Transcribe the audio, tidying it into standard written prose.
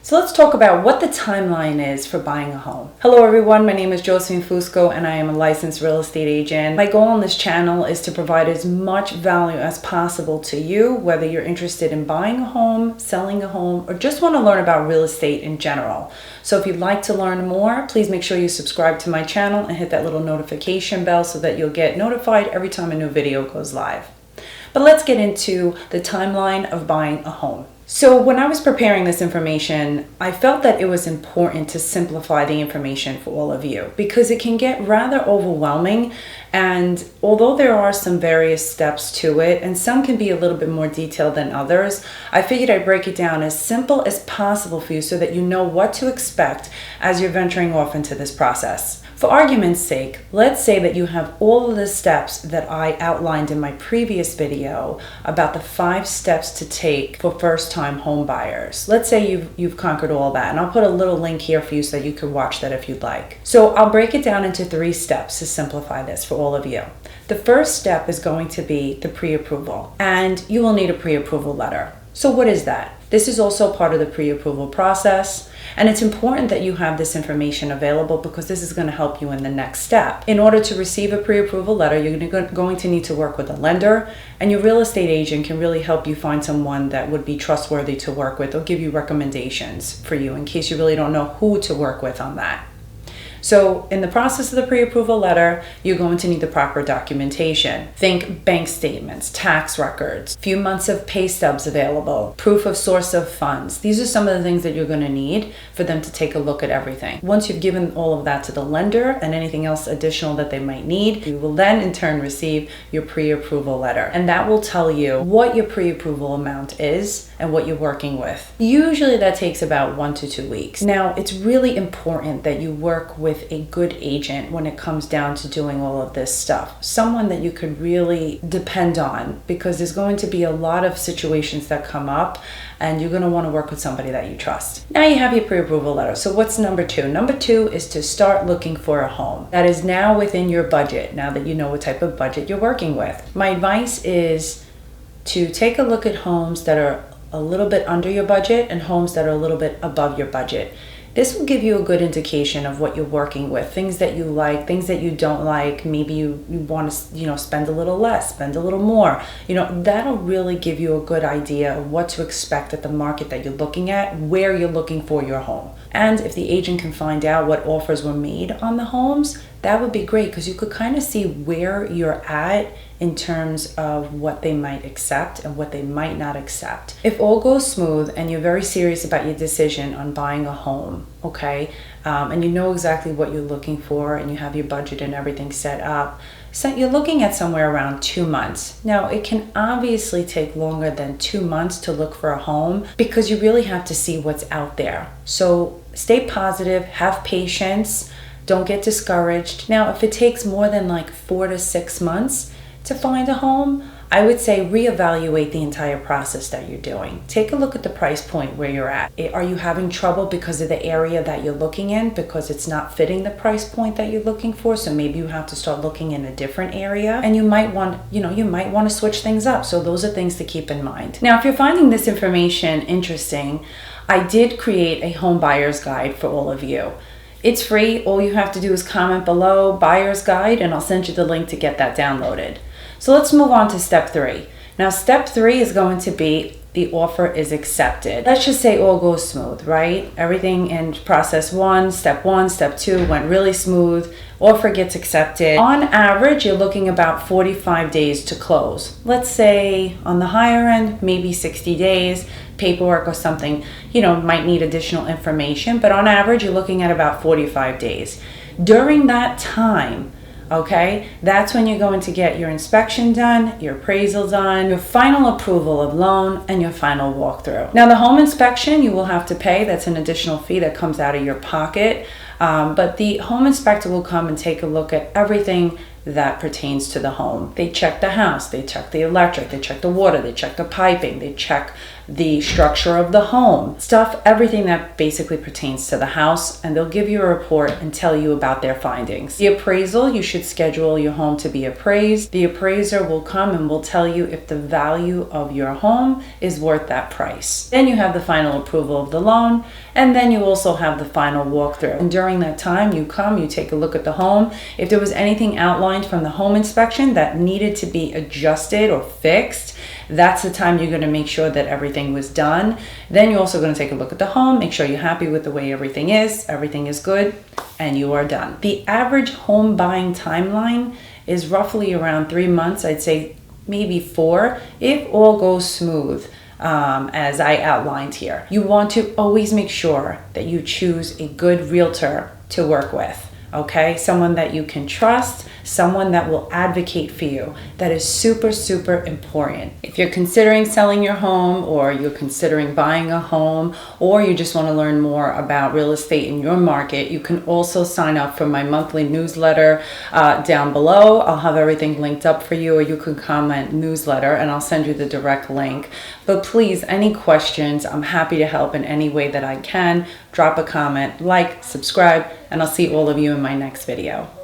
So let's talk about what the timeline is for buying a home. Hello everyone, my name is Josephine Fusco and I am a licensed real estate agent. My goal on this channel is to provide as much value as possible to you, whether you're interested in buying a home, selling a home, or just want to learn about real estate in general. So if you'd like to learn more, please make sure you subscribe to my channel and hit that little notification bell so that you'll get notified every time a new video goes live. But let's get into the timeline of buying a home. So when I was preparing this information, I felt that it was important to simplify the information for all of you because it can get rather overwhelming. And although there are some various steps to it, and some can be a little bit more detailed than others, I figured I'd break it down as simple as possible for you so that you know what to expect as you're venturing off into this process. For argument's sake, let's say that you have all of the steps that I outlined in my previous video about the 5 steps to take for first-time home buyers. Let's say you've conquered all that, and I'll put a little link here for you so that you could watch that if you'd like. So I'll break it down into 3 steps to simplify this for all of you. The first step is going to be the pre-approval, and you will need a pre-approval letter. So what is that? This is also part of the pre-approval process, and it's important that you have this information available because this is going to help you in the next step. In order to receive a pre-approval letter, you're going to need to work with a lender, and your real estate agent can really help you find someone that would be trustworthy to work with or give you recommendations for you in case you really don't know who to work with on that. So in the process of the pre-approval letter, you're going to need the proper documentation. Think bank statements, tax records, few months of pay stubs available, proof of source of funds. These are some of the things that you're going to need for them to take a look at everything. Once you've given all of that to the lender and anything else additional that they might need, you will then in turn receive your pre-approval letter. And that will tell you what your pre-approval amount is and what you're working with. Usually that takes about 1 to 2 weeks. Now, it's really important that you work with a good agent when it comes down to doing all of this stuff. Someone that you could really depend on, because there's going to be a lot of situations that come up and you're going to want to work with somebody that you trust. Now you have your pre-approval letter. So what's number 2? Number 2 is to start looking for a home that is now within your budget, now that you know what type of budget you're working with. My advice is to take a look at homes that are a little bit under your budget and homes that are a little bit above your budget. This will give you a good indication of what you're working with, things that you like, things that you don't like. Maybe you want to, spend a little less, spend a little more. That'll really give you a good idea of what to expect at the market that you're looking at, where you're looking for your home. And if the agent can find out what offers were made on the homes, that would be great because you could kind of see where you're at in terms of what they might accept and what they might not accept. If all goes smooth and you're very serious about your decision on buying a home, okay, and you know exactly what you're looking for and you have your budget and everything set up, so you're looking at somewhere around 2 months. Now, it can obviously take longer than 2 months to look for a home because you really have to see what's out there. So stay positive, have patience, don't get discouraged. Now, if it takes more than like 4 to 6 months to find a home, I would say reevaluate the entire process that you're doing. Take a look at the price point where you're at. Are you having trouble because of the area that you're looking in, because it's not fitting the price point that you're looking for? So maybe you have to start looking in a different area, and you might want to switch things up. So those are things to keep in mind. Now, if you're finding this information interesting, I did create a home buyer's guide for all of you. It's free. All you have to do is comment below buyer's guide and I'll send you the link to get that downloaded. So let's move on to step 3. Now step 3 is going to be the offer is accepted. Let's just say all goes smooth, right? Everything in process 1, step 2 went really smooth. Offer gets accepted. On average, you're looking about 45 days to close. Let's say on the higher end, maybe 60 days. Paperwork or something, might need additional information, but on average, you're looking at about 45 days. During that time, okay, that's when you're going to get your inspection done, your appraisal done, your final approval of loan, and your final walkthrough. Now, the home inspection you will have to pay. That's an additional fee that comes out of your pocket. But the home inspector will come and take a look at everything that pertains to the home. They check the house, they check the electric, they check the water, they check the piping, they check the structure of the home, everything that basically pertains to the house, and they'll give you a report and tell you about their findings. The appraisal, you should schedule your home to be appraised. The appraiser will come and will tell you if the value of your home is worth that price. Then you have the final approval of the loan, and then you also have the final walkthrough. And during that time, you come, you take a look at the home. If there was anything outlined from the home inspection that needed to be adjusted or fixed, that's the time you're going to make sure that everything was done. Then you're also going to take a look at the home, make sure you're happy with the way everything is good, and you are done. The average home buying timeline is roughly around 3 months. I'd say maybe 4 if all goes smooth. As I outlined here. You want to always make sure that you choose a good realtor to work with. Okay, someone that you can trust, someone that will advocate for you. That is super, super important. If you're considering selling your home, or you're considering buying a home, or you just want to learn more about real estate in your market, you can also sign up for my monthly newsletter down below. I'll have everything linked up for you, or you can comment newsletter and I'll send you the direct link. But please, any questions, I'm happy to help in any way that I can. Drop a comment, like, subscribe, and I'll see all of you in my next video.